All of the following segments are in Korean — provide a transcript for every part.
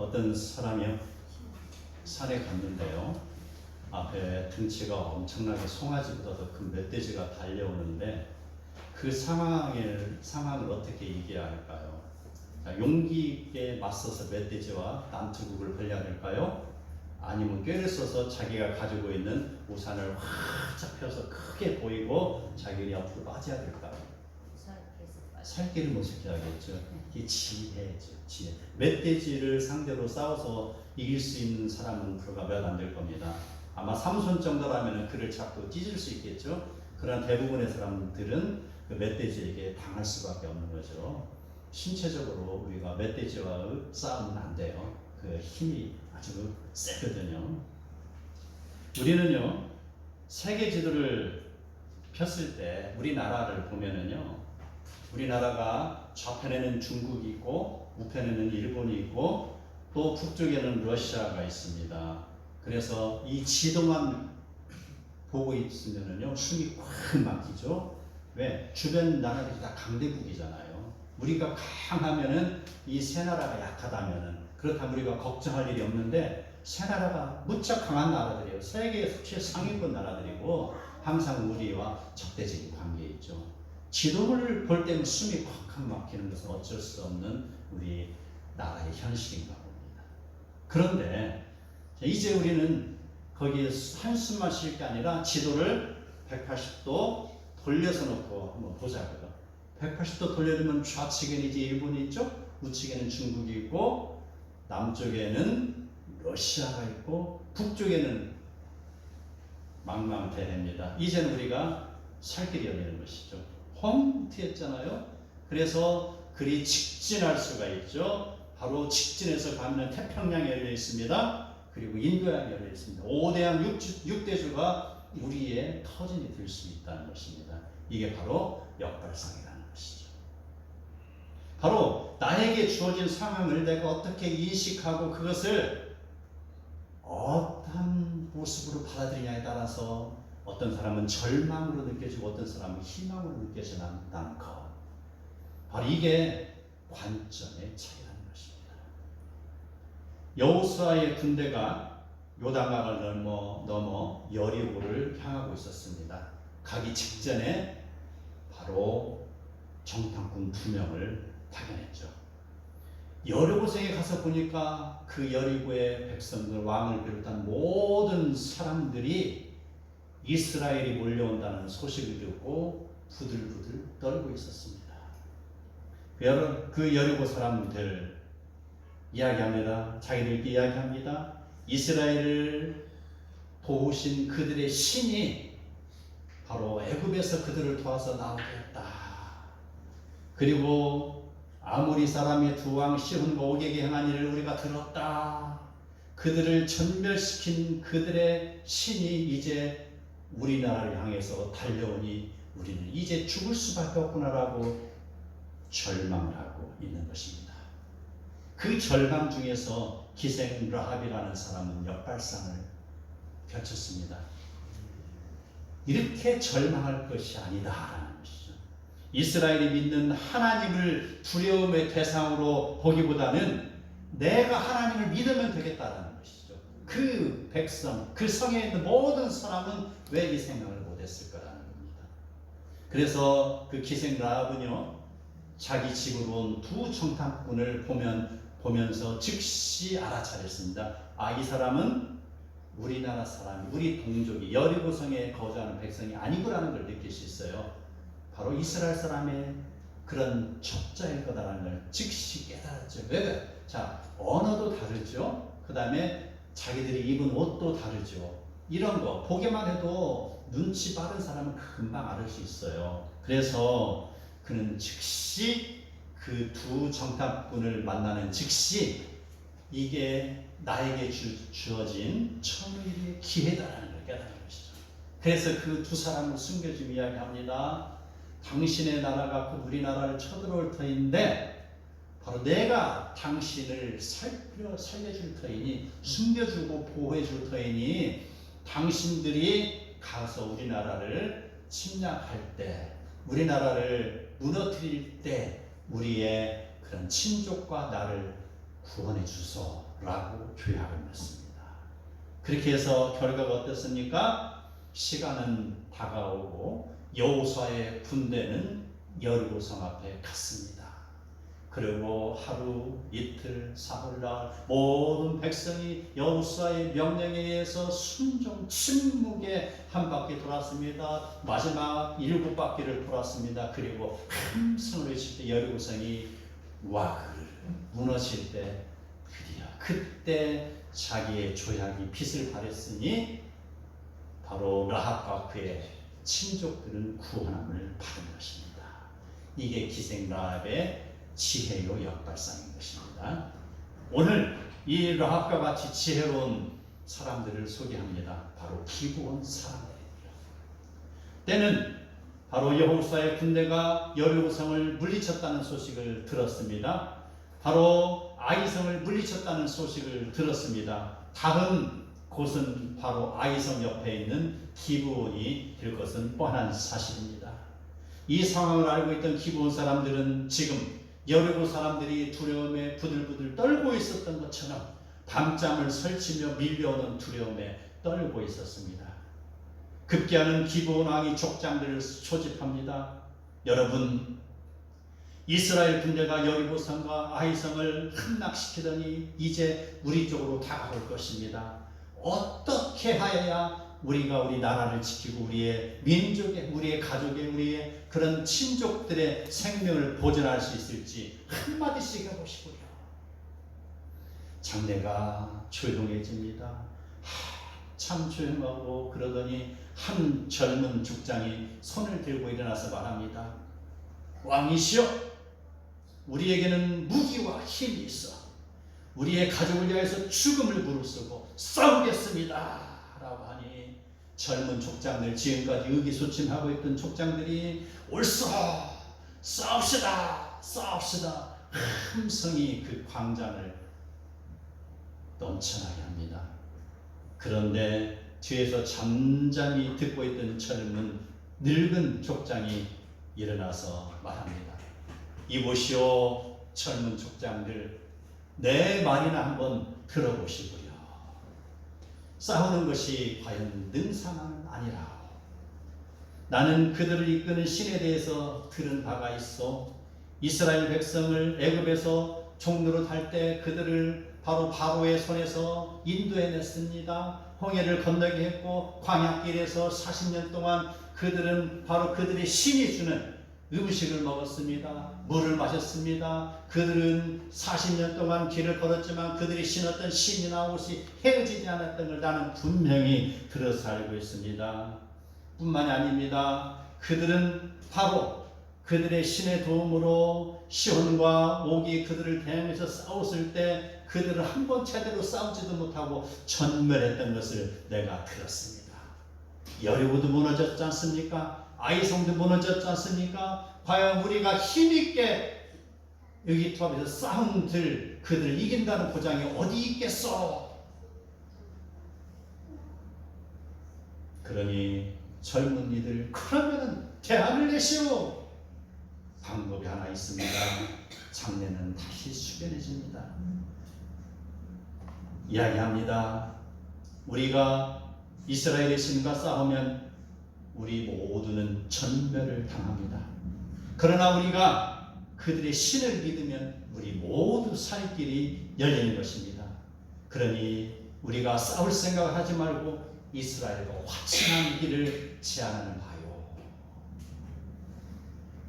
어떤 사람이요 산에 갔는데요. 앞에 등치가 엄청나게 송아지보다 더 큰 멧돼지가 달려오는데 그 상황을 어떻게 이겨야 할까요? 자, 용기 있게 맞서서 멧돼지와 난투극을 벌여야 할까요? 아니면 꾀를 써서 자기가 가지고 있는 우산을 활짝 펴서 크게 보이고 자기는 옆으로 빠져야 될까요? 살 길을 모색해야겠죠. 이게 지혜죠. 지혜. 멧돼지를 상대로 싸워서 이길 수 있는 사람은 불과 몇 안 될 겁니다. 아마 삼손 정도라면 그를 잡고 찢을 수 있겠죠. 그러나 대부분의 사람들은 그 멧돼지에게 당할 수밖에 없는 거죠. 신체적으로 우리가 멧돼지와 싸우면 안 돼요. 그 힘이 아주 세거든요. 우리는요, 세계 지도를 폈을 때 우리나라를 보면은요, 우리나라가 좌편에는 중국이 있고 우편에는 일본이 있고 또 북쪽에는 러시아가 있습니다. 그래서 이 지도만 보고 있으면은요, 숨이 꽉 막히죠. 왜? 주변 나라들이 다 강대국이잖아요. 우리가 강하면은 이 세 나라가 약하다면은, 그렇다면 우리가 걱정할 일이 없는데, 세 나라가 무척 강한 나라들이에요. 세계의 최상위권 나라들이고 항상 우리와 적대적인 관계에 있죠. 지도를 볼 때는 숨이 꽉 막히는 것은 어쩔 수 없는 우리 나라의 현실인가 봅니다. 그런데 이제 우리는 거기에 한숨만 쉴 게 아니라 지도를 180도 돌려서 놓고 한번 보자고요. 180도 돌려두면 좌측에는 이제 일본이 있죠. 우측에는 중국이 있고 남쪽에는 러시아가 있고 북쪽에는 망망대해입니다. 이제는 우리가 살 길이 열리는 것이죠. 홈트였잖아요. 그래서 그리 직진할 수가 있죠. 바로 직진해서 가면 태평양이 열려 있습니다. 그리고 인도양이 열려 있습니다. 5대양 6대주가 우리의 터전이 될 수 있다는 것입니다. 이게 바로 역발상이라는 것이죠. 바로 나에게 주어진 상황을 내가 어떻게 인식하고 그것을 어떤 모습으로 받아들이냐에 따라서 어떤 사람은 절망으로 느껴지고 어떤 사람은 희망으로 느껴진다는 것. 바로 이게 관점의 차이라는 것입니다. 여호수아의 군대가 요단강을 넘어 여리고를 향하고 있었습니다. 가기 직전에 바로 정탐꾼 2명을 발견했죠. 여리고성에 가서 보니까 그 여리고의 백성들, 왕을 비롯한 모든 사람들이 이스라엘이 몰려온다는 소식을 듣고 부들부들 떨고 있었습니다. 그 여리고 사람들 이야기합니다. 자기들끼리 이야기합니다. 이스라엘을 도우신 그들의 신이 바로 애굽에서 그들을 도와서 나오게 했다. 그리고 아모리 사람의 두 왕 시혼과 옥에게 행한 일을 우리가 들었다. 그들을 전멸시킨 그들의 신이 이제 우리나라를 향해서 달려오니 우리는 이제 죽을 수밖에 없구나라고 절망을 하고 있는 것입니다. 그 절망 중에서 기생 라합이라는 사람은 역발상을 펼쳤습니다. 이렇게 절망할 것이 아니다라는 것이죠. 이스라엘이 믿는 하나님을 두려움의 대상으로 보기보다는 내가 하나님을 믿으면 되겠다라는 것이죠. 그 백성, 그 성에 있는 모든 사람은 왜 이 생각을 못했을까라는 겁니다. 그래서 그 기생 라합은요, 자기 집으로 온 두 정탐꾼을 보면서 즉시 알아차렸습니다. 아, 이 사람은 우리나라 사람이, 우리 동족이 여리고성에 거주하는 백성이 아니구라는 걸 느낄 수 있어요. 바로 이스라엘 사람의 그런 적자일 거다라는 걸 즉시 깨달았죠. 왜? 자, 언어도 다르죠. 그 다음에 자기들이 입은 옷도 다르죠. 이런 거 보기만 해도 눈치 빠른 사람은 금방 알을 수 있어요. 그래서 그는 즉시 그 두 정탐꾼을 만나는 즉시 이게 나에게 주어진 천일의 기회다라는 걸 깨달은 것이죠. 그래서 그 두 사람을 숨겨주며 이야기합니다. 당신의 나라가 그 우리나라를 쳐들어올 터인데 바로 내가 당신을 살려줄 터이니, 숨겨주고 보호해줄 터이니, 당신들이 가서 우리나라를 침략할 때, 우리나라를 무너뜨릴 때 우리의 그런 친족과 나를 구원해 주소라고 교회하고 있습니다. 그렇게 해서 결과가 어떻습니까? 시간은 다가오고 여호수아의 군대는 여리고성 앞에 갔습니다. 그리고 하루, 이틀, 사흘날 모든 백성이 여호수아의 명령에 의해서 순종, 침묵에 한 바퀴 돌았습니다. 마지막 7바퀴를 돌았습니다. 그리고 함성을 외칠 때 여리고성이 와그르 무너질 때 드디어 그때 자기의 조약이 빛을 발했으니 바로 라합과 그의 친족들은 구원함을 받은 것입니다. 이게 기생 라합의 지혜요 역발상인 것입니다. 오늘 이 라합과 같이 지혜로운 사람들을 소개합니다. 바로 기브온 사람들입니다. 때는 바로 여호수아의 군대가 여리고성을 물리쳤다는 소식을 들었습니다. 바로 아이성을 물리쳤다는 소식을 들었습니다. 다음 곳은 바로 아이성 옆에 있는 기브온이 될 것은 뻔한 사실입니다. 이 상황을 알고 있던 기브온 사람들은 지금 여리고 사람들이 두려움에 부들부들 떨고 있었던 것처럼 밤잠을 설치며 밀려오는 두려움에 떨고 있었습니다. 급기야는 기브온 왕이 족장들을 소집합니다. 여러분, 이스라엘 군대가 여리고성과 아이성을 함락시키더니 이제 우리 쪽으로 다가올 것입니다. 어떻게 하여야 우리가 우리 나라를 지키고 우리의 민족의, 우리의 가족의, 우리의 그런 친족들의 생명을 보존할 수 있을지 한마디씩 해보시고요. 장내가 조용해집니다. 참 조용하고 그러더니 한 젊은 죽장이 손을 들고 일어나서 말합니다. 왕이시여, 우리에게는 무기와 힘이 있어 우리의 가족을 위하여서 죽음을 무릅쓰고 싸우겠습니다 라고 하니 젊은 족장들, 지금까지 의기소침하고 있던 족장들이 옳소, 싸웁시다, 싸웁시다 함성이 그 광장을 넘쳐나게 합니다. 그런데 뒤에서 잠잠히 듣고 있던 젊은 늙은 족장이 일어나서 말합니다. 이보시오 젊은 족장들, 내 말이나 한번 들어보시고요. 싸우는 것이 과연 능사는 아니라 나는 그들을 이끄는 신에 대해서 들은 바가 있어. 이스라엘 백성을 애굽에서 종노릇 할 때 그들을 바로 바로의 손에서 인도해냈습니다. 홍해를 건너게 했고 광야길에서 40년 동안 그들은 바로 그들의 신이 주는 음식을 먹었습니다. 물을 마셨습니다. 그들은 40년 동안 길을 걸었지만 그들이 신었던 신이나 옷이 헤어지지 않았던 걸 나는 분명히 들어서 알고 있습니다. 뿐만이 아닙니다. 그들은 바로 그들의 신의 도움으로 시혼과 옥이 그들을 대항해서 싸웠을 때 그들은 한 번 제대로 싸우지도 못하고 전멸했던 것을 내가 들었습니다. 여리고도 무너졌지 않습니까? 아이성도 무너졌지 않습니까? 과연 우리가 힘있게 의기투합해서 싸운 그들을 이긴다는 보장이 어디 있겠어? 그러니 젊은이들, 그러면은 대안을 내시오. 방법이 하나 있습니다. 장래는 다시 숙연해집니다. 이야기합니다. 우리가 이스라엘의 신과 싸우면 우리 모두는 전멸을 당합니다. 그러나 우리가 그들의 신을 믿으면 우리 모두 살 길이 열리는 것입니다. 그러니 우리가 싸울 생각을 하지 말고 이스라엘과 화친한 길을 제안하는 바요.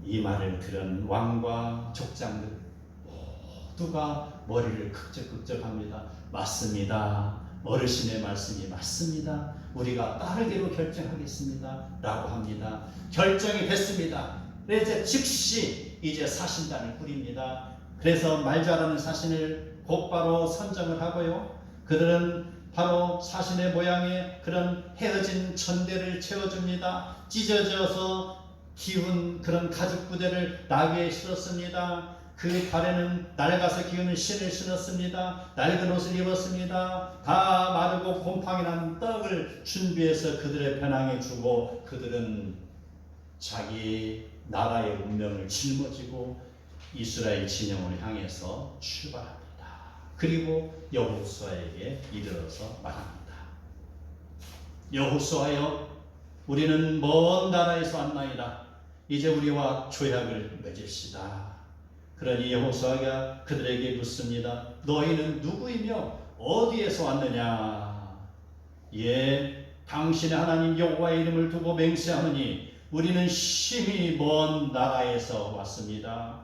이 말을 들은 왕과 족장들 모두가 머리를 극적극적합니다. 맞습니다. 어르신의 말씀이 맞습니다. 우리가 따르기로 결정하겠습니다 라고 합니다. 결정이 됐습니다. 그래서 즉시 이제 사신단을 꾸립니다. 그래서 말 잘하는 사신을 곧바로 선정을 하고요. 그들은 바로 사신의 모양의 그런 헤어진 전대를 채워줍니다. 찢어져서 기운 그런 가죽 부대를 나귀에 실었습니다. 그 발에는 낡아서 기우는 신을 신었습니다. 낡은 옷을 입었습니다. 다 마르고 곰팡이 난 떡을 준비해서 그들의 배낭에 주고 그들은 자기 나라의 운명을 짊어지고 이스라엘 진영을 향해서 출발합니다. 그리고 여호수아에게 이르러서 말합니다. 여호수아여, 우리는 먼 나라에서 왔나이다. 이제 우리와 조약을 맺읍시다. 그러니 여호수아가 그들에게 묻습니다. 너희는 누구이며 어디에서 왔느냐? 예, 당신의 하나님 여호와의 이름을 두고 맹세하노니 우리는 심히 먼 나라에서 왔습니다.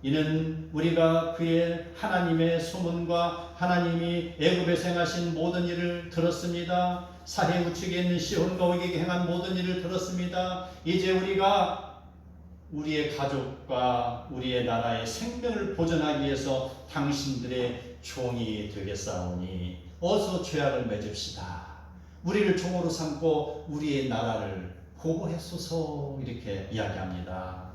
이는 우리가 그의 하나님의 소문과 하나님이 애굽에서 행하신 모든 일을 들었습니다. 사해 우측에 있는 시온과 오게게 행한 모든 일을 들었습니다. 이제 우리가 우리의 가족과 우리의 나라의 생명을 보존하기 위해서 당신들의 종이 되겠사오니 어서 죄악을 맺읍시다. 우리를 종으로 삼고 우리의 나라를 보호하소서. 이렇게 이야기합니다.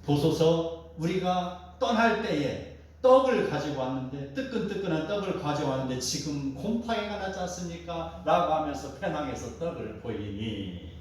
보소서, 우리가 떠날 때에 떡을 가지고 왔는데, 뜨끈뜨끈한 떡을 가져왔는데 지금 곰팡이가 나지 않습니까? 라고 하면서 페낭에서 떡을 보이니,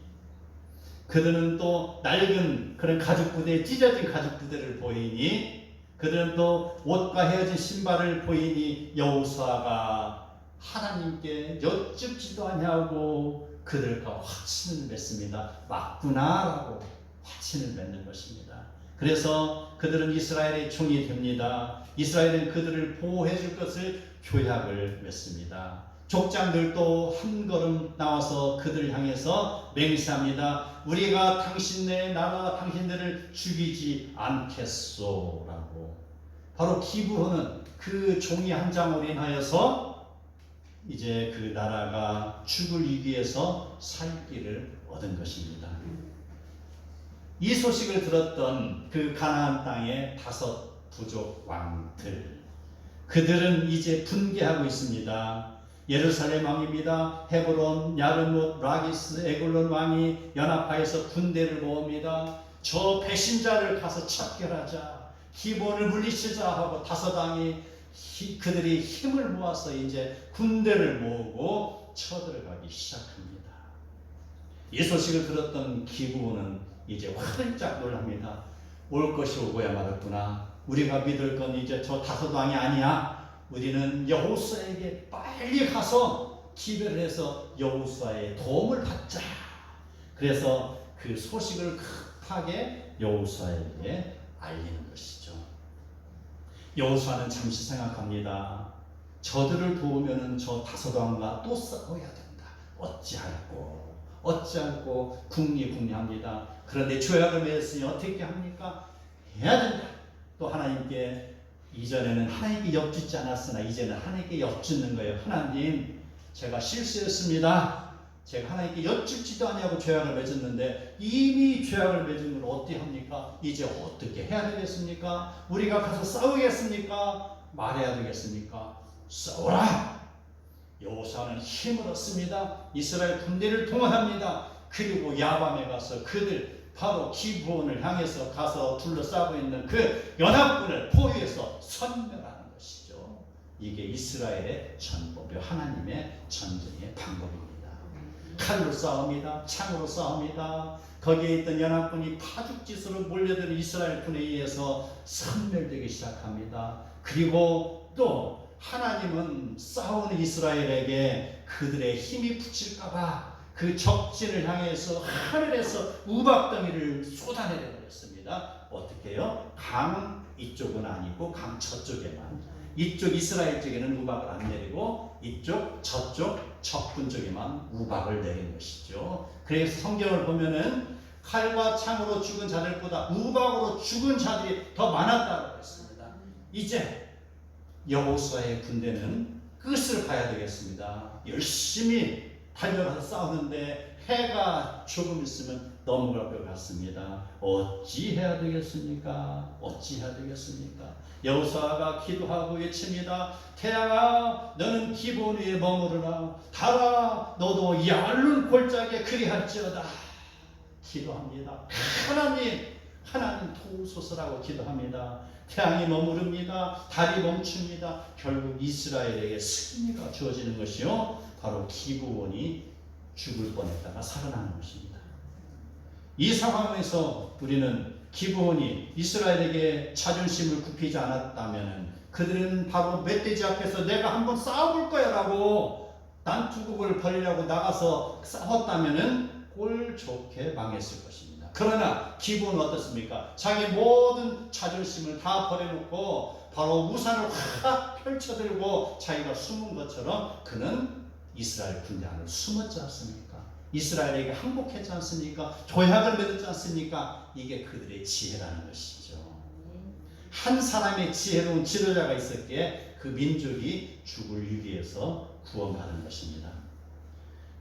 그들은 또 낡은 그런 가죽 부대, 찢어진 가죽 부대를 보이니, 그들은 또 옷과 헤어진 신발을 보이니 여호수아가 하나님께 여쭙지도 아니하고 그들과 확신을 맺습니다. 맞구나라고 확신을 맺는 것입니다. 그래서 그들은 이스라엘의 종이 됩니다. 이스라엘은 그들을 보호해 줄 것을 조약을 맺습니다. 족장들도 한 걸음 나와서 그들을 향해서 맹세합니다. 우리가 당신네 나라와 당신들을 죽이지 않겠소라고. 바로 기브론은 그 종이 한 장으로 인하여서 이제 그 나라가 죽을 위기에서 살 길을 얻은 것입니다. 이 소식을 들었던 그 가나안 땅의 5 부족 왕들, 그들은 이제 분개하고 있습니다. 예루살렘 왕입니다. 헤브론, 야르뭇, 라기스, 에글론 왕이 연합하여서 군대를 모읍니다. 저 배신자를 가서 척결하자, 기본을 물리치자 하고 5 왕이 그들이 힘을 모아서 이제 군대를 모으고 쳐들어가기 시작합니다. 이 소식을 들었던 기브온은 이제 활짝 놀랍니다. 올 것이 오고야 말았구나. 우리가 믿을 건 이제 저 5 왕이 아니야. 우리는 여호수아에게 빨리 가서 기별을 해서 여호수아의 도움을 받자. 그래서 그 소식을 급하게 여호수아에게 알리는 것이죠. 여호수아는 잠시 생각합니다. 저들을 도우면은 저 5 왕과 또 싸워야 된다. 어찌할꼬 궁리합니다. 그런데 조약을 맺었으니 어떻게 합니까? 해야 된다. 또 하나님께, 이전에는 하나님께 엿짓지 않았으나 이제는 하나님께 엿짓는 거예요. 하나님, 제가 실수했습니다. 제가 하나님께 엿짓지도 아니하고 조약을 맺었는데 이미 조약을 맺은 걸 어떻게 합니까? 이제 어떻게 해야 되겠습니까? 우리가 가서 싸우겠습니까? 말해야 되겠습니까? 싸우라! 여호수아는 힘을 얻습니다. 이스라엘 군대를 동원합니다. 그리고 야밤에 가서 그들 바로 기브온을 향해서 가서 둘러싸고 있는 그 연합군을 포위해서 섬멸하는 것이죠. 이게 이스라엘의 전법이요, 하나님의 전쟁의 방법입니다. 칼로 싸웁니다. 창으로 싸웁니다. 거기에 있던 연합군이 파죽지수로 몰려드는 이스라엘 군에 의해서 섬멸되기 시작합니다. 그리고 또 하나님은 싸우는 이스라엘에게 그들의 힘이 붙일까봐 그 적진을 향해서 하늘에서 우박덩이를 쏟아내려 버렸습니다. 어떻게 해요? 강 이쪽은 아니고 강 저쪽에만, 이쪽 이스라엘 쪽에는 우박을 안 내리고 이쪽 저쪽 적군 쪽에만 우박을 내린 것이죠. 그래서 성경을 보면은 칼과 창으로 죽은 자들보다 우박으로 죽은 자들이 더 많았다고 했습니다. 이제 여호수아의 군대는 끝을 봐야 되겠습니다. 열심히 달려가서 싸우는데 해가 조금 있으면 넘어갈 것 같습니다. 어찌해야 되겠습니까? 여호수아가 기도하고 외칩니다. 태양아, 너는 기브온 위에 머무르라. 달아, 너도 얇은 골짜기에 그리할지어다. 기도합니다. 하나님 도우소서라고 기도합니다. 태양이 머무릅니다. 달이 멈춥니다. 결국 이스라엘에게 승리가 주어지는 것이요, 바로 기브온이 죽을 뻔했다가 살아나는 것입니다. 이 상황에서 우리는 기브온이 이스라엘에게 자존심을 굽히지 않았다면 그들은 바로 멧돼지 앞에서 내가 한번 싸워볼 거야 라고 난투극을 벌이려고 나가서 싸웠다면은 꼴 좋게 망했을 것입니다. 그러나 기분은 어떻습니까? 자기 모든 자존심을 다 버려놓고 바로 우산을 확 펼쳐들고 자기가 숨은 것처럼 그는 이스라엘 군대 안에 숨었지 않습니까? 이스라엘에게 항복했지 않습니까? 조약을 맺었지 않습니까? 이게 그들의 지혜라는 것이죠. 한 사람의 지혜로운 지도자가 있었기에 그 민족이 죽을 위기에서 구원받은 것입니다.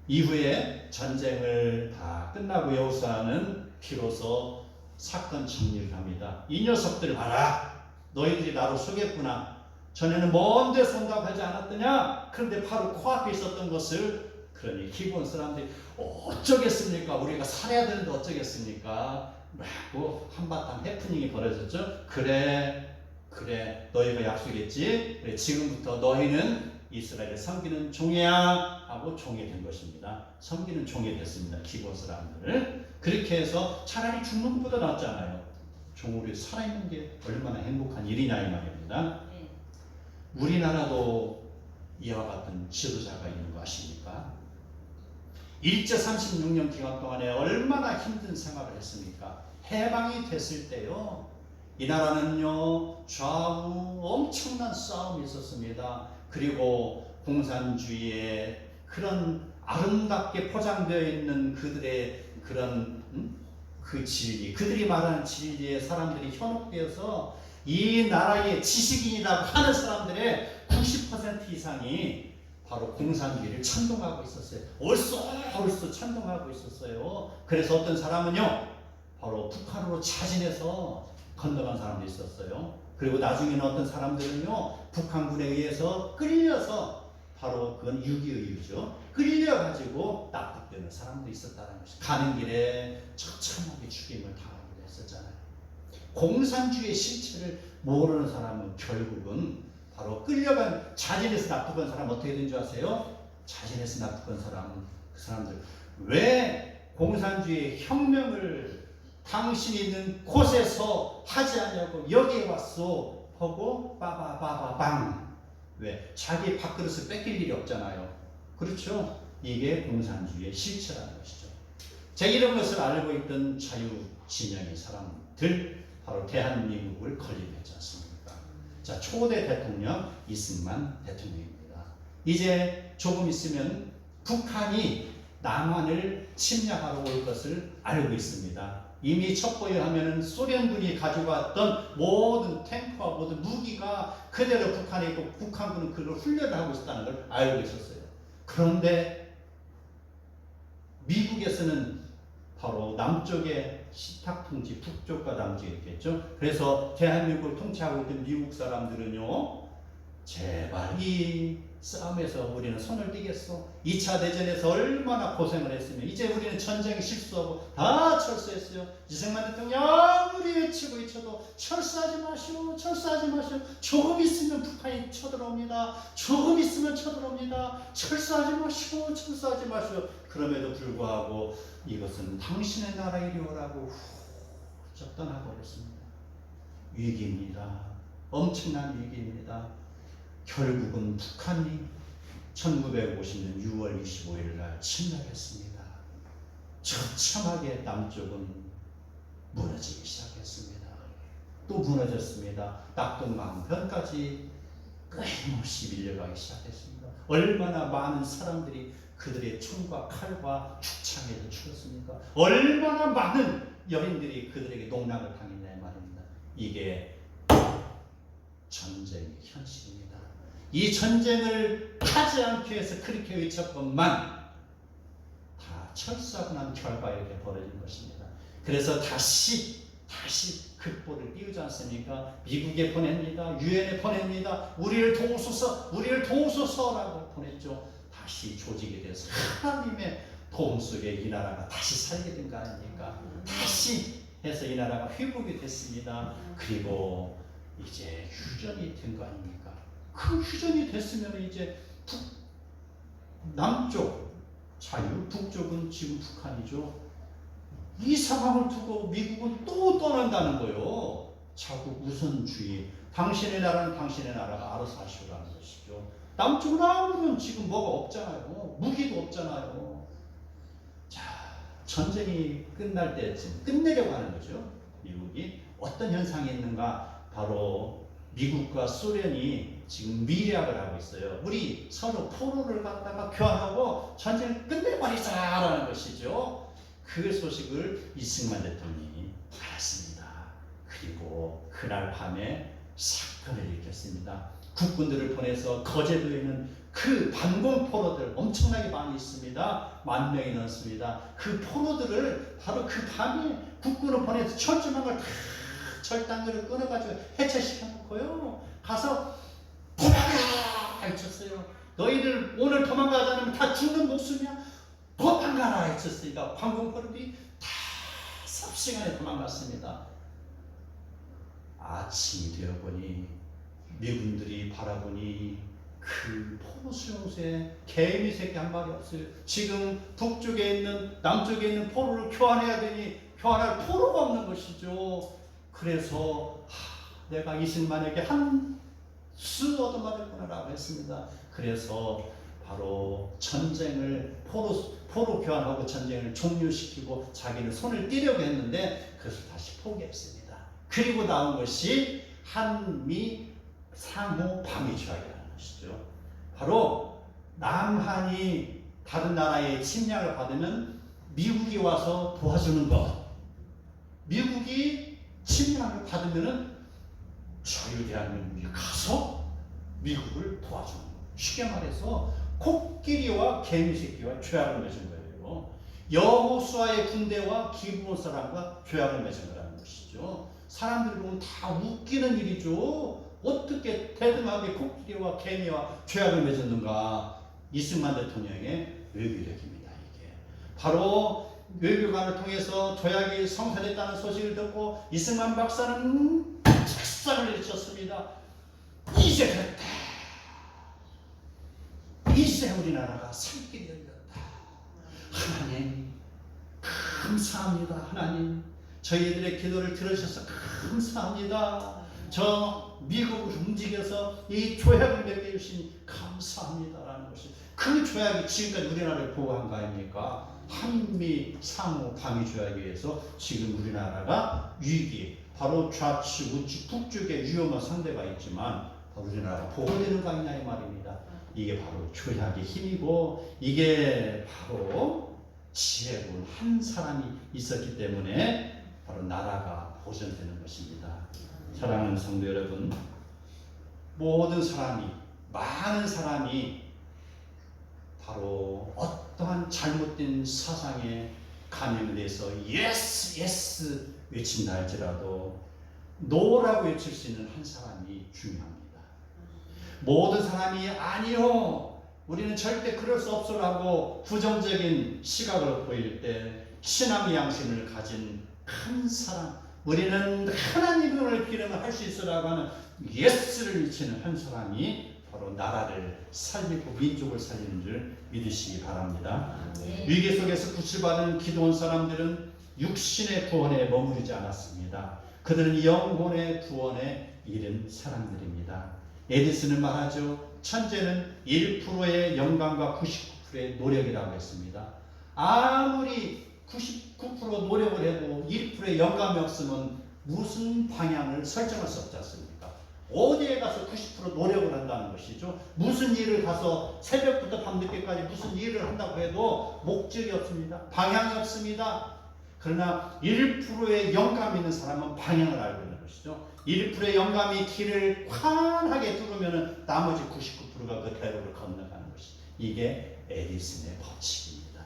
이후에 전쟁을 다 끝나고 여호수아는 비로소 사건 정리를 합니다. 이 녀석들 봐라. 너희들이 나로 속였구나. 전에는 먼 데서 온다고 하지 않았더냐? 그런데 바로 코앞에 있었던 것을 그러니 기본 사람들이 어쩌겠습니까? 우리가 살아야 되는데 어쩌겠습니까? 라고 한바탕 해프닝이 벌어졌죠. 그래 너희가 약속했지. 그래, 지금부터 너희는 이스라엘을 섬기는 종이야 하고 종이 된 것입니다. 섬기는 종이 됐습니다. 기본 사람들을. 그렇게 해서 차라리 죽는 것보다 낫잖아요. 종으로 살아있는 게 얼마나 행복한 일이냐 이 말입니다. 우리나라도 이와 같은 지도자가 있는 거 아십니까? 일제 36년 기간 동안에 얼마나 힘든 생활을 했습니까? 해방이 됐을 때요, 이 나라는요 좌우 엄청난 싸움이 있었습니다. 그리고 공산주의의 그런 아름답게 포장되어 있는 그들의 그런 그 진리, 그들이 말하는 진리에 사람들이 현혹되어서 이 나라의 지식인이라고 하는 사람들의 90% 이상이 바로 공산주의를 찬동하고 있었어요. 얼쏘 찬동하고 있었어요. 그래서 어떤 사람은요 바로 북한으로 자진해서 건너간 사람도 있었어요. 그리고 나중에는 어떤 사람들은요 북한군에 의해서 끌려서 바로 그건 6.25죠. 끌려가지고 납득되는 사람도 있었다는 것이, 가는 길에 처참하게 죽임을 당하기도 했었잖아요. 공산주의의 실체를 모르는 사람은 결국은 바로 끌려간, 자진해서 납득한 사람 어떻게 된 줄 아세요? 자진해서 납득한 사람은 그 사람들 왜 공산주의의 혁명을 당신이 있는 곳에서 하지 않냐고 여기에 왔어 하고 빠바바바방. 왜? 자기 밥그릇을 뺏길 일이 없잖아요. 그렇죠? 이게 공산주의의 실체라는 것이죠. 자, 이런 것을 알고 있던 자유진영의 사람들, 바로 대한민국을 건립했지 않습니까? 자, 초대 대통령 이승만 대통령입니다. 이제 조금 있으면 북한이 남한을 침략하러 올 것을 알고 있습니다. 이미 첩보에 하면은 소련군이 가지고 왔던 모든 탱크와 모든 무기가 그대로 북한에 있고 북한군은 그걸 훈련을 하고 있었다는 걸 알고 있었어요. 그런데 미국에서는 바로 남쪽에 식탁 통치, 북쪽과 남쪽이 있겠죠. 그래서 대한민국을 통치하고 있던 미국 사람들은요, 제발 이 싸움에서 우리는 손을 떼겠어. 2차 대전에서 얼마나 고생을 했으면 이제 우리는 전쟁에 실수하고 다 철수했어요. 이승만 대통령 아무리 외쳐도 철수하지 마시오, 철수하지 마시오. 조금 있으면 북한이 쳐들어옵니다. 조금 있으면 쳐들어옵니다. 철수하지 마시오, 철수하지 마시오. 그럼에도 불구하고 이것은 당신의 나라 이리 오라고 훌쩍 떠나버렸습니다. 위기입니다. 엄청난 위기입니다. 결국은 북한이 1950년 6월 25일 날 침략했습니다. 처참하게 남쪽은 무너지기 시작했습니다. 또 무너졌습니다. 낙동강변까지 끊임없이 밀려가기 시작했습니다. 얼마나 많은 사람들이 그들의 총과 칼과 죽창에서 죽었습니까? 얼마나 많은 여인들이 그들에게 농락을 당했냐 말입니다. 이게 전쟁의 현실입니다. 이 전쟁을 하지 않기 위해서 그렇게 외쳤건만 다 철수하고 난 결과 이렇게 벌어진 것입니다. 그래서 다시 극보를 띄우지 않습니까? 미국에 보냅니다. 유엔에 보냅니다. 우리를 도우소서라고 보냈죠. 다시 조직이 돼서 하나님의 도움 속에 이 나라가 다시 살게 된 거 아닙니까? 다시 해서 이 나라가 회복이 됐습니다. 그리고 이제 휴전이 된 거 아닙니까? 그 휴전이 됐으면 이제 남쪽 자유, 북쪽은 지금 북한이죠. 이 상황을 두고 미국은 또 떠난다는 거예요. 자국 우선주의. 당신의 나라는 당신의 나라가 알아서 하시오라는 것이죠. 남쪽 나라는 지금 뭐가 없잖아요. 무기도 없잖아요. 자, 전쟁이 끝날 때쯤 끝내려고 하는 거죠. 미국이 어떤 현상이 있는가? 바로 미국과 소련이 지금 밀약을 하고 있어요. 우리 서로 포로를 갖다가 교환하고 전쟁을 끝내버리자라는 것이죠. 그 소식을 이승만 대통령이 알았습니다. 그리고 그날 밤에 사건을 일으켰습니다. 국군들을 보내서 거제도에 있는 그 반공 포로들 엄청나게 많이 있습니다. 10,000명이 넘습니다. 그 포로들을 바로 그 밤에 국군을 보내서 철조망 걸 다 절단기를 끊어가지고 해체시켜 놓고요. 가서 도망가라 했었어요. 너희들 오늘 도망가지 않으면 다 죽는 목숨이야. 도망가라 했었으니까 관공포로들이 다 삽시간에 도망갔습니다. 아침이 되어보니 미군들이 바라보니 그 포로 수용소에 개미 새끼 한 마리 없어요. 지금 북쪽에 있는 남쪽에 있는 포로를 교환해야 되니 교환할 포로가 없는 것이죠. 그래서 내가 이승만에게 한 수 얻어맞았구나라고 했습니다. 그래서 바로 전쟁을 포로 교환하고 전쟁을 종료시키고 자기는 손을 떼려고 했는데 그것을 다시 포기했습니다. 그리고 나온 것이 한미 상호 방위 조약이라는 것이죠. 바로 남한이 다른 나라의 침략을 받으면 미국이 와서 도와주는 것. 미국이 침략을 받으면은 저희 대한민국이 가서 미국을 도와주는 것. 쉽게 말해서 코끼리와 개미새끼와 조약을 맺은 거예요. 여호수아의 군대와 기브온 사람과 조약을 맺은 거라는 것이죠. 사람들이 보면 다 웃기는 일이죠. 어떻게 대등하게 코끼리와 개미와 조약을 맺었는가? 이승만 대통령의 외교력입니다. 이게 바로 외교관을 통해서 조약이 성사됐다는 소식을 듣고 이승만 박사는 책상을 내쳤습니다. 이제 됐다. 이제 우리나라가 살 길이 열렸다. 하나님 감사합니다. 하나님 저희들의 기도를 들으셔서 감사합니다. 저 미국을 움직여서 이 조약을 맺게 해주시니 감사합니다라는 것이 그 조약이 지금까지 우리나라를 보호한 거 아닙니까? 한미 상호 방위 조약에 의해서 지금 우리나라가 위기, 바로 좌측, 우측, 북쪽에 위험한 상대가 있지만 바로 우리나라가 보호되는 거 아니냐 이 말입니다. 이게 바로 조약의 힘이고 이게 바로 지혜로운 한 사람이 있었기 때문에 바로 나라가 보존되는 것입니다. 사랑하는 성도 여러분, 모든 사람이, 많은 사람이 바로 어떠한 잘못된 사상에 감염돼서 예스 예스 외친다 할지라도 노라고 외칠 수 있는 한 사람이 중요합니다. 모든 사람이 아니요 우리는 절대 그럴 수 없어라고 부정적인 시각을 보일 때 신앙의 양심을 가진 한 사람, 우리는 하나님을 비르면 할 수 있으라고 하는 예스를 외치는 한 사람이 바로 나라를 살리고 민족을 살리는 줄 믿으시기 바랍니다. 위기 속에서 구출받은 기도원 사람들은 육신의 구원에 머무르지 않았습니다. 그들은 영혼의 구원에 이른 사람들입니다. 에디슨은 말하죠. 천재는 1%의 영감과 99%의 노력이라고 했습니다. 아무리 99% 노력을 해도 1%의 영감이 없으면 무슨 방향을 설정할 수 없지 않습니까? 어디에 가서 90% 노력을 한다는 것이죠. 무슨 일을 가서 새벽부터 밤늦게까지 무슨 일을 한다고 해도 목적이 없습니다. 방향이 없습니다. 그러나 1%의 영감이 있는 사람은 방향을 알고 있는 것이죠. 1%의 영감이 길을 환하게 뚫으면 나머지 99%가 그 대로를 건너가는 것이 이게 에디슨의 법칙입니다.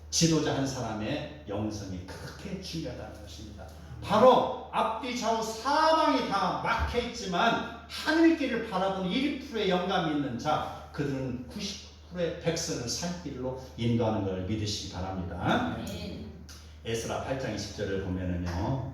지도자 한 사람의 영성이 그렇게 중요하다는 것입니다. 바로 앞뒤 좌우 사방이 다 막혀있지만 하늘길을 바라보는 1%의 영감이 있는 자, 그들은 99%의 백성을 살 길로 인도하는 걸 믿으시기 바랍니다. 에스라 8장 20절을 보면은요,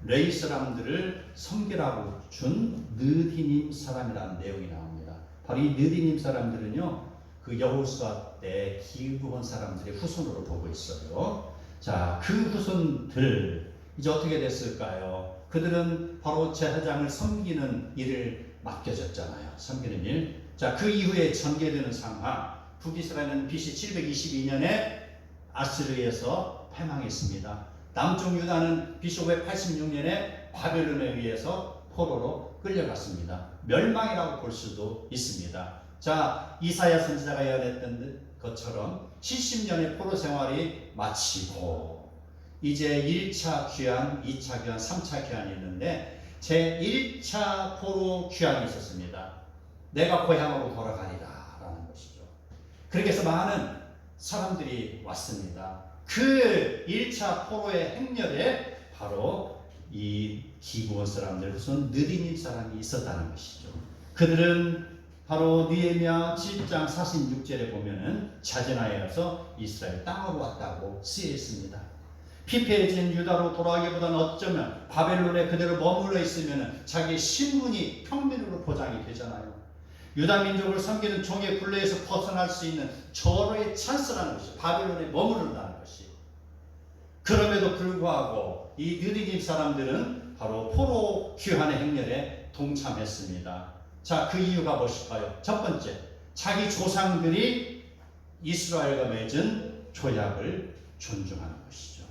레위 사람들을 섬기라고 준 느디님 사람이라는 내용이 나옵니다. 바로 이 느디님 사람들은요, 그 여호수아 때 기브온 사람들의 후손으로 보고 있어요. 자, 그 후손들 이제 어떻게 됐을까요? 그들은 바로 제사장을 섬기는 일을 맡겨졌잖아요. 섬기는 일. 자, 그 이후에 전개되는 상황. 북이스라엘은 BC 722년에 아스르에서 패망했습니다. 남쪽 유다는 BC 586년에 바벨론에 의해서 포로로 끌려갔습니다. 멸망이라고 볼 수도 있습니다. 자, 이사야 선지자가 예언했던 것처럼 70년의 포로 생활이 마치고 이제 1차 귀환, 2차 귀환, 3차 귀환이 있는데 제 1차 포로 귀환이 있었습니다. 내가 고향으로 돌아가리라 라는 것이죠. 그렇게 해서 많은 사람들이 왔습니다. 그 1차 포로의 행렬에 바로 이 기브온 사람들, 무슨 느디님 사람이 있었다는 것이죠. 그들은 바로 느헤미야 7장 46절에 보면은 자진하여서 이스라엘 땅으로 왔다고 쓰여 있습니다. 피폐해진 유다로 돌아가기보다는 어쩌면 바벨론에 그대로 머물러 있으면 자기의 신분이 평민으로 보장이 되잖아요. 유다 민족을 섬기는 종의 굴레에서 벗어날 수 있는 절호의 찬스라는 것이 바벨론에 머무른다는 것이. 그럼에도 불구하고 이 느디님 사람들은 바로 포로 귀환의 행렬에 동참했습니다. 자, 그 이유가 무엇일까요? 첫 번째, 자기 조상들이 이스라엘과 맺은 조약을 존중하는 것이죠.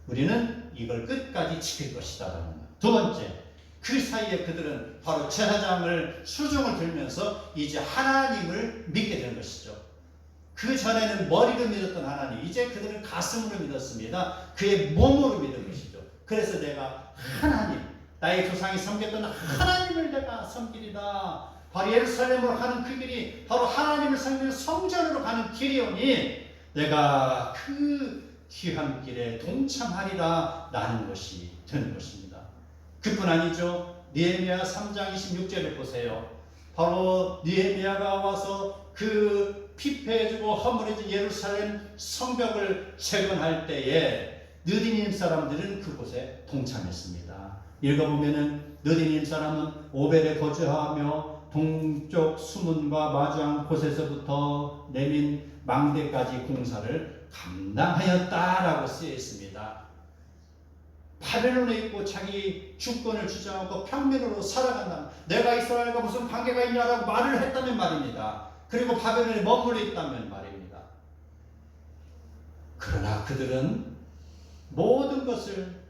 우리는 이걸 끝까지 지킬 것이다라는 것. 두 번째, 그 사이에 그들은 바로 제사장을 수종을 들면서 이제 하나님을 믿게 된 것이죠. 그 전에는 머리로 믿었던 하나님, 이제 그들은 가슴으로 믿었습니다. 그의 몸으로 믿은 것이죠. 그래서 내가 하나님, 나의 조상이 섬겼던 하나님을 내가 섬기리다. 바로 예루살렘으로 가는 그 길이 바로 하나님을 섬기는 성전으로 가는 길이오니 내가 그 귀한 길에 동참하리라 라는 것이 되는 것입니다. 그뿐 아니죠. 느헤미야 3장 26절을 보세요. 바로 느헤미야가 와서 그 피폐해지고 허물어진 예루살렘 성벽을 재건할 때에 느디님 사람들은 그곳에 동참했습니다. 읽어보면은 느디님 사람은 오벨에 거주하며 동쪽 수문과 마주한 곳에서부터 내민 망대까지 공사를 감당하였다라고 쓰여 있습니다. 바벨론에 있고 자기 주권을 주장하고 평민으로 살아간다. 내가 이스라엘과 무슨 관계가 있냐라고 말을 했다면 말입니다. 그리고 바벨론에 머물러 있다면 말입니다. 그러나 그들은 모든 것을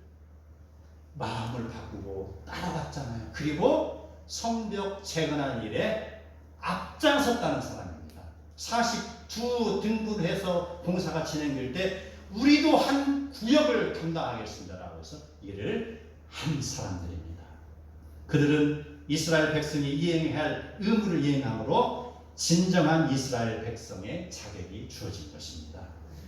마음을 바꾸고 따라갔잖아요. 그리고 성벽 재건하는 일에 앞장섰다는 사람입니다. 42등분을 해서 공사가 진행될 때 우리도 한 구역을 감당하겠습니다라고 해서 일을 한 사람들입니다. 그들은 이스라엘 백성이 이행해야 할 의무를 이행함으로 진정한 이스라엘 백성의 자격이 주어진 것입니다.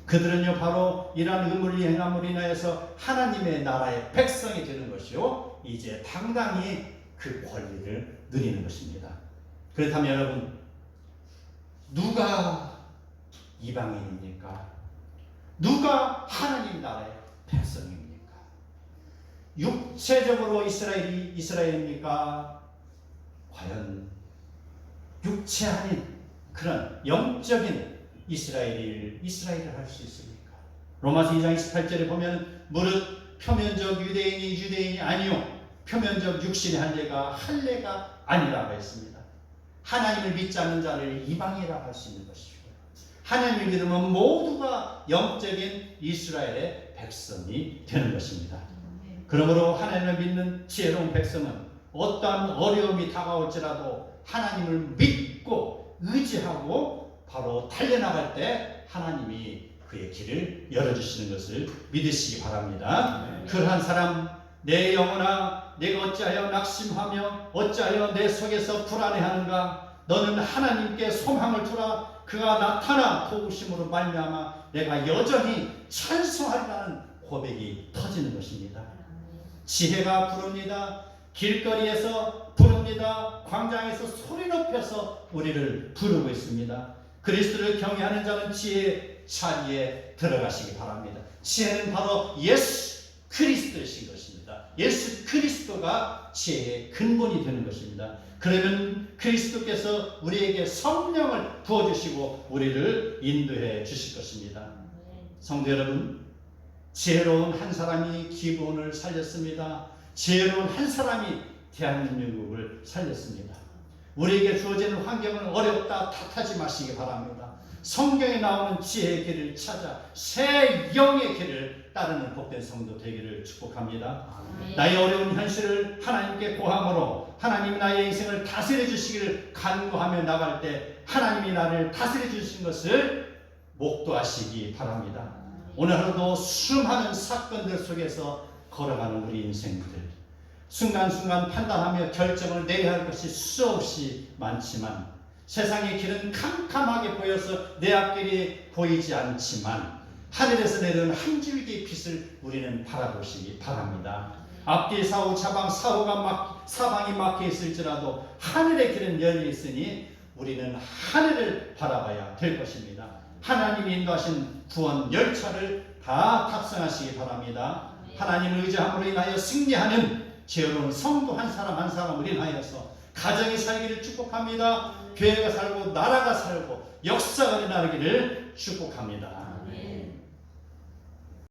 그들은요 바로 이러한 의무를 이행함으로 인하여서 하나님의 나라의 백성이 되는 것이요 이제 당당히 그 권리를 누리는 것입니다. 그렇다면 여러분, 누가 이방인입니까? 누가 하나님 나라의 백성입니까? 육체적으로 이스라엘입니까? 과연 육체 아닌 그런 영적인 이스라엘을 할 수 있습니까? 로마서 2장 28절에 보면 무릇 표면적 유대인이 아니요 표면적 육신의 할례가 아니라고 했습니다. 하나님을 믿지 않는 자를 이방이라고 할 수 있는 것이고요. 하나님을 믿으면 모두가 영적인 이스라엘의 백성이 되는 것입니다. 그러므로 하나님을 믿는 지혜로운 백성은 어떠한 어려움이 다가올지라도 하나님을 믿고 의지하고 바로 달려나갈 때 하나님이 그의 길을 열어주시는 것을 믿으시기 바랍니다. 그러한 사람, 내 영혼아 내가 어찌하여 낙심하며 어찌하여 내 속에서 불안해하는가? 너는 하나님께 소망을 두라. 그가 나타나 도우심으로 말미암아 내가 여전히 찬송하리라는 고백이 터지는 것입니다. 지혜가 부릅니다. 길거리에서 부릅니다. 광장에서 소리 높여서 우리를 부르고 있습니다. 그리스도를 경외하는 자는 지혜의 자리에 들어가시기 바랍니다. 지혜는 바로 예수 그리스도이신 것입니다. 예수 그리스도가 지혜의 근본이 되는 것입니다. 그러면 그리스도께서 우리에게 성령을 부어주시고 우리를 인도해 주실 것입니다. 성도 여러분, 지혜로운 한 사람이 기브온을 살렸습니다. 지혜로운 한 사람이 대한민국을 살렸습니다. 우리에게 주어지는 환경은 어렵다 탓하지 마시기 바랍니다. 성경에 나오는 지혜의 길을 찾아 새 영의 길을 따르는 복된 성도 되기를 축복합니다. 나의 어려운 현실을 하나님께 고함으로 하나님이 나의 인생을 다스려 주시기를 간구하며 나갈 때 하나님이 나를 다스려 주신 것을 목도하시기 바랍니다. 오늘 하루도 수많은 사건들 속에서 걸어가는 우리 인생들, 순간순간 판단하며 결정을 내려야 할 것이 수없이 많지만 세상의 길은 캄캄하게 보여서 내 앞길이 보이지 않지만 하늘에서 내려오는 한 줄기의 빛을 우리는 바라보시기 바랍니다. 앞뒤 사후 차방 사방이 막혀 있을지라도 하늘의 길은 열려 있으니 우리는 하늘을 바라봐야 될 것입니다. 하나님이 인도하신 구원 열차를 다 탑승하시기 바랍니다. 하나님을 의지함으로 인하여 승리하는 지혜로운 성도 한 사람 한 사람을 인하여서 가정이 살기를 축복합니다. 교회가 살고 나라가 살고 역사가 일어나기를 축복합니다.